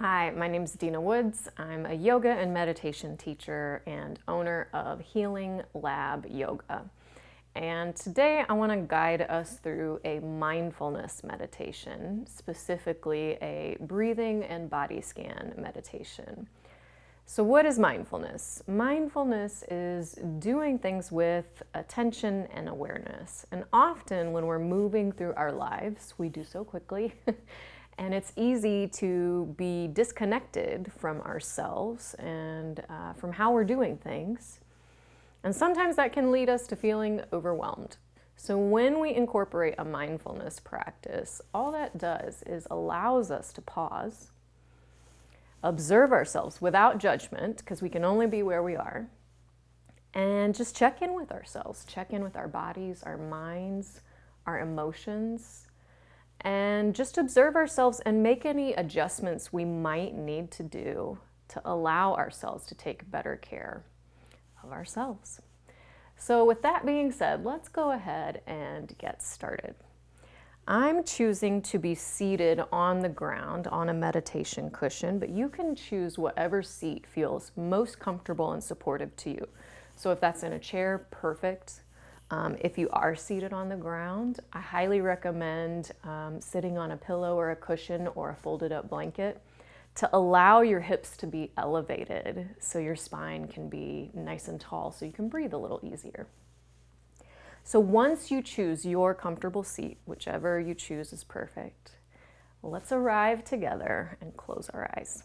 Hi, my name is Dena Woods. I'm a yoga and meditation teacher and owner of Healing Lab Yoga. And today I want to guide us through a mindfulness meditation, specifically a breathing and body scan meditation. So what is mindfulness? Mindfulness is doing things with attention and awareness. And often when we're moving through our lives, we do so quickly, and it's easy to be disconnected from ourselves and from how we're doing things. And sometimes that can lead us to feeling overwhelmed. So when we incorporate a mindfulness practice, all that does is allows us to pause, observe ourselves without judgment, because we can only be where we are, and just check in with ourselves, check in with our bodies, our minds, our emotions, and just observe ourselves and make any adjustments we might need to do to allow ourselves to take better care of ourselves. So with that being said, let's go ahead and get started. I'm choosing to be seated on the ground on a meditation cushion, but you can choose whatever seat feels most comfortable and supportive to you. So if that's in a chair, perfect. If you are seated on the ground, I highly recommend sitting on a pillow or a cushion or a folded up blanket to allow your hips to be elevated so your spine can be nice and tall so you can breathe a little easier. So once you choose your comfortable seat, whichever you choose is perfect, let's arrive together and close our eyes.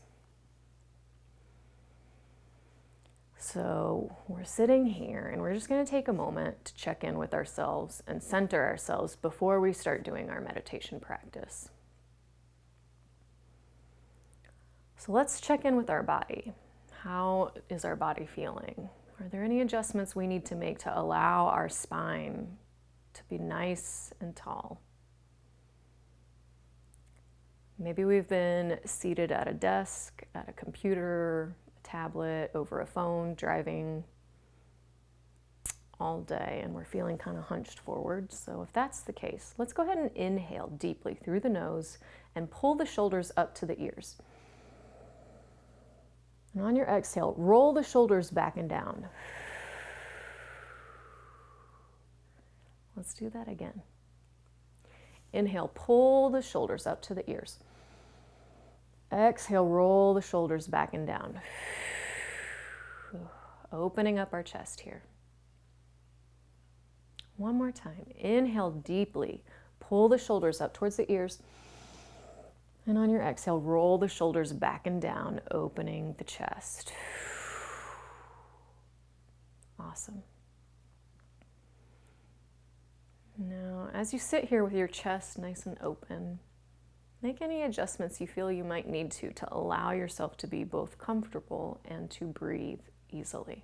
So we're sitting here and we're just going to take a moment to check in with ourselves and center ourselves before we start doing our meditation practice. So let's check in with our body. How is our body feeling? Are there any adjustments we need to make to allow our spine to be nice and tall? Maybe we've been seated at a desk, at a computer, a tablet, over a phone, driving all day, and we're feeling kind of hunched forward. So if that's the case, let's go ahead and inhale deeply through the nose and pull the shoulders up to the ears. And on your exhale, roll the shoulders back and down. Let's do that again. Inhale, pull the shoulders up to the ears. Exhale, roll the shoulders back and down. Opening up our chest here. One more time. Inhale deeply, pull the shoulders up towards the ears. And on your exhale, roll the shoulders back and down, opening the chest. Awesome. Now, as you sit here with your chest nice and open, make any adjustments you feel you might need to allow yourself to be both comfortable and to breathe easily.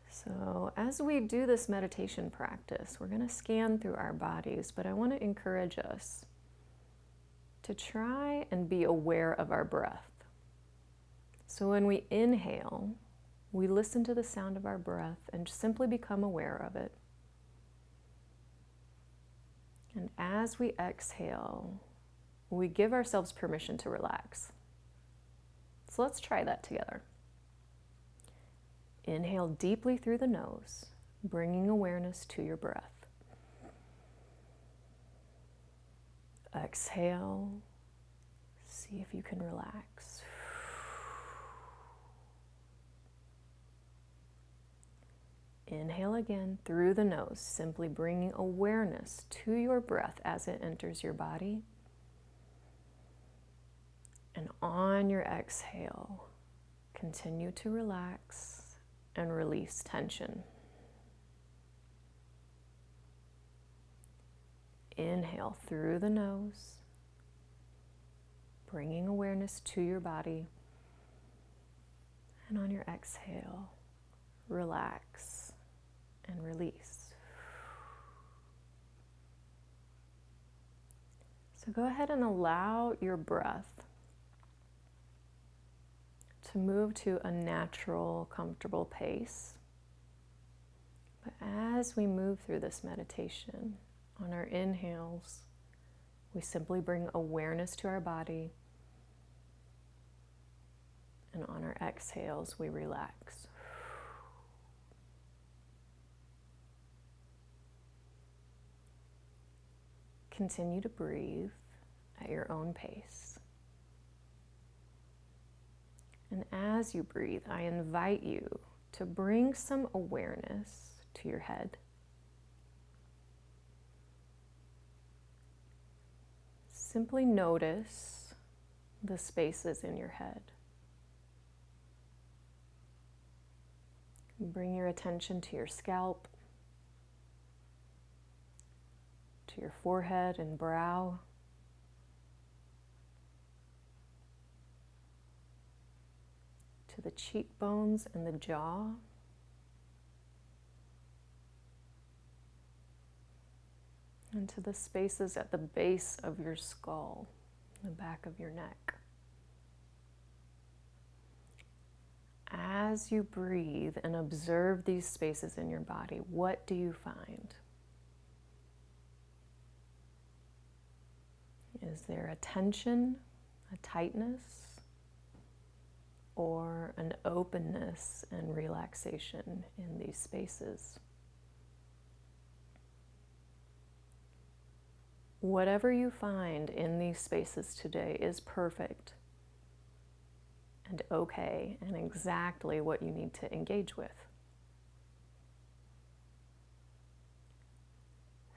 So as we do this meditation practice, we're going to scan through our bodies, but I want to encourage us to try and be aware of our breath. So when we inhale, we listen to the sound of our breath and simply become aware of it. And as we exhale, we give ourselves permission to relax. So let's try that together. Inhale deeply through the nose, bringing awareness to your breath. Exhale, see if you can relax. Inhale again through the nose, simply bringing awareness to your breath as it enters your body. And on your exhale, continue to relax and release tension. Inhale through the nose, bringing awareness to your body. And on your exhale, relax and release. So go ahead and allow your breath to move to a natural, comfortable pace. But as we move through this meditation, on our inhales, we simply bring awareness to our body, and on our exhales, we relax. Continue to breathe at your own pace. And as you breathe, I invite you to bring some awareness to your head. Simply notice the spaces in your head. Bring your attention to your scalp, to your forehead and brow, to the cheekbones and the jaw, and to the spaces at the base of your skull, the back of your neck. As you breathe and observe these spaces in your body, what do you find? Is there a tension, a tightness, or an openness and relaxation in these spaces? Whatever you find in these spaces today is perfect and okay, and exactly what you need to engage with.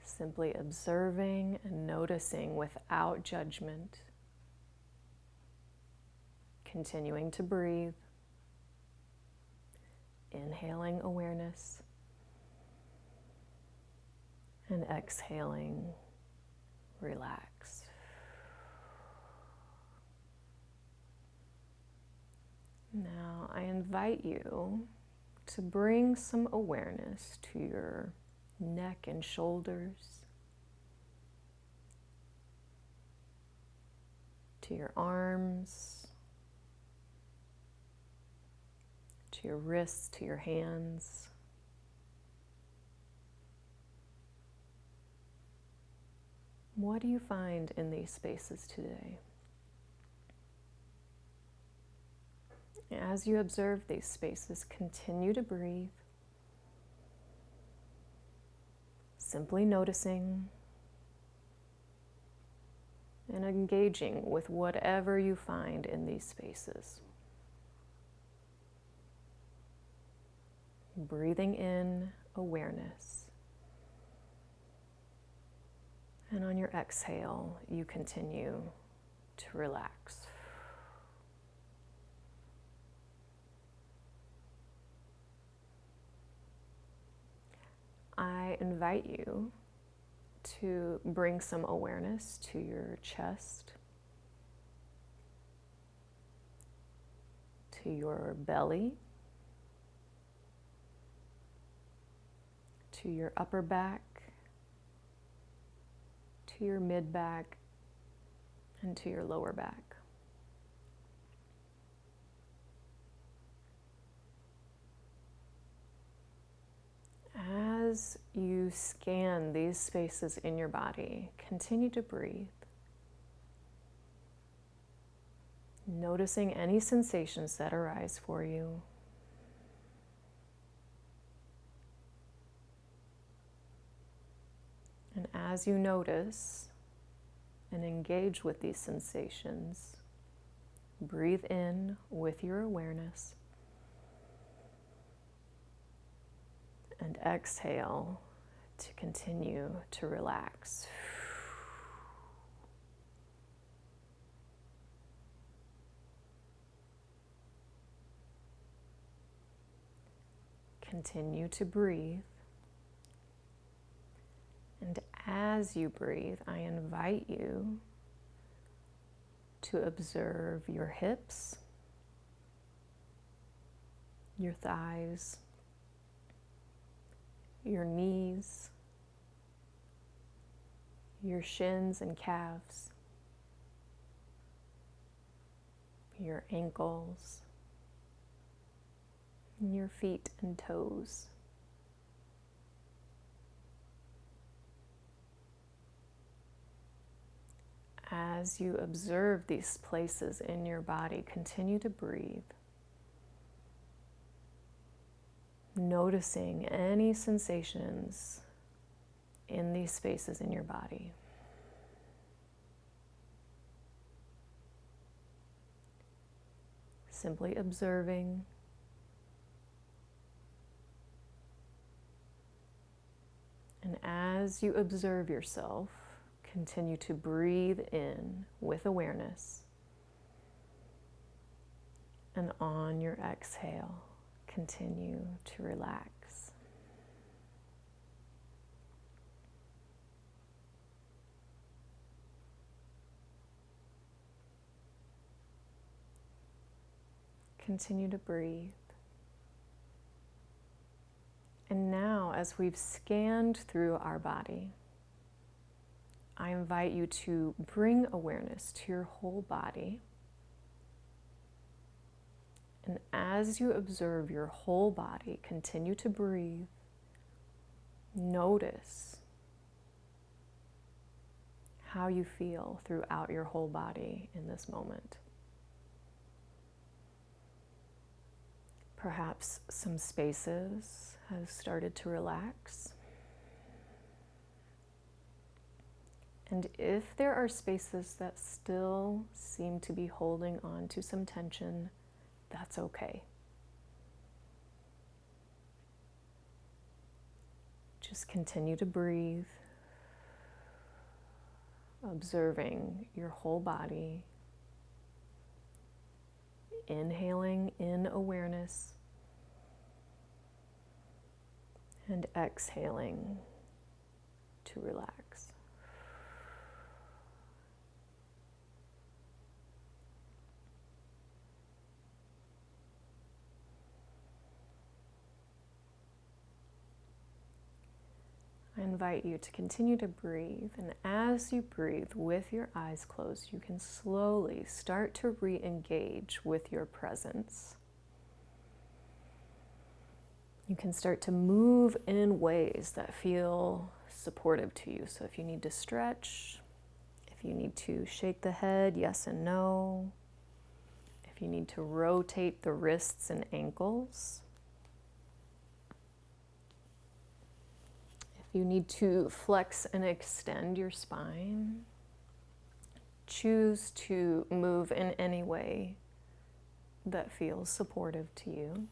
Simply observing and noticing without judgment, continuing to breathe, inhaling awareness, and exhaling, relax. Now I invite you to bring some awareness to your neck and shoulders, to your arms, to your wrists, to your hands. What do you find in these spaces today? As you observe these spaces, continue to breathe, simply noticing and engaging with whatever you find in these spaces. Breathing in awareness. And on your exhale, you continue to relax. I invite you to bring some awareness to your chest, to your belly, to your upper back, to your mid back, and to your lower back. As you scan these spaces in your body, continue to breathe, noticing any sensations that arise for you. And as you notice and engage with these sensations, breathe in with your awareness and exhale to continue to relax. Continue to breathe. And as you breathe, I invite you to observe your hips, your thighs, your knees, your shins and calves, your ankles, and your feet and toes. as you observe these places in your body, continue to breathe, noticing any sensations in these spaces in your body. Simply observing. And as you observe yourself, continue to breathe in with awareness. And on your exhale, continue to relax. Continue to breathe. And now, as we've scanned through our body, I invite you to bring awareness to your whole body. And as you observe your whole body, continue to breathe. Notice how you feel throughout your whole body in this moment. Perhaps some spaces have started to relax. And if there are spaces that still seem to be holding on to some tension, that's okay. Just continue to breathe, observing your whole body, inhaling in awareness, and exhaling to relax. I invite you to continue to breathe, and as you breathe with your eyes closed, you can slowly start to re-engage with your presence. You can start to move in ways that feel supportive to you. So if you need to stretch, if you need to shake the head, yes and no, if you need to rotate the wrists and ankles, if you need to flex and extend your spine, choose to move in any way that feels supportive to you.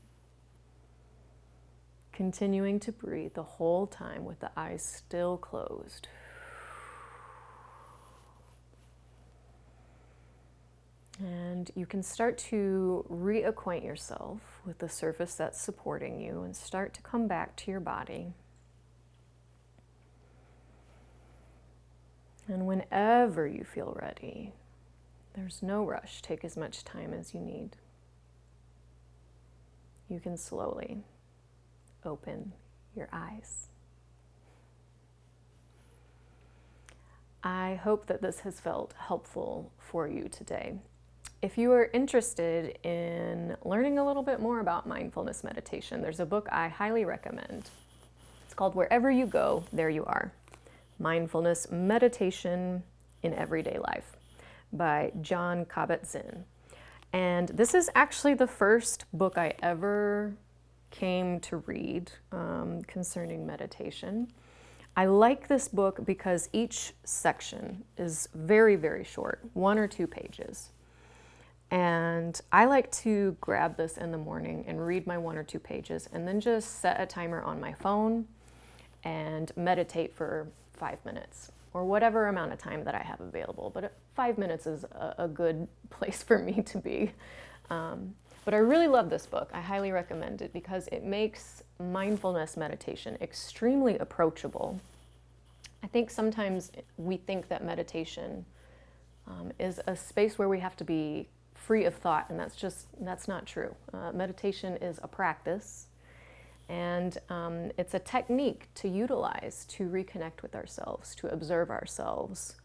Continuing to breathe the whole time with the eyes still closed. And you can start to reacquaint yourself with the surface that's supporting you and start to come back to your body. And whenever you feel ready, there's no rush. Take as much time as you need. You can slowly open your eyes. I hope that this has felt helpful for you today. If you are interested in learning a little bit more about mindfulness meditation, there's a book I highly recommend. It's called Wherever You Go, There You Are. Mindfulness Meditation in Everyday Life by Jon Kabat-Zinn. And this is actually the first book I ever came to read concerning meditation. I like this book because each section is very, very short, 1 or 2 pages. And I like to grab this in the morning and read my 1 or 2 pages and then just set a timer on my phone and meditate for 5 minutes or whatever amount of time that I have available. But 5 minutes is a good place for me to be. But I really love this book. I highly recommend it because it makes mindfulness meditation extremely approachable. I think sometimes we think that meditation is a space where we have to be free of thought, and that's not true. Meditation is a practice, and it's a technique to utilize to reconnect with ourselves, to observe ourselves,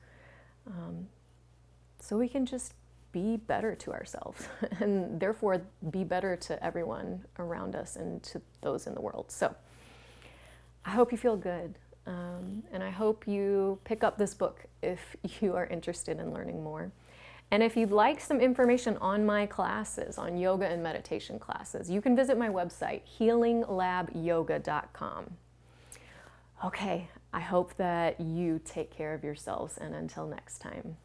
so we can just be better to ourselves and therefore be better to everyone around us and to those in the world. So I hope you feel good. And I hope you pick up this book if you are interested in learning more. And if you'd like some information on my classes, on yoga and meditation classes, you can visit my website, healinglabyoga.com. Okay, I hope that you take care of yourselves, and until next time.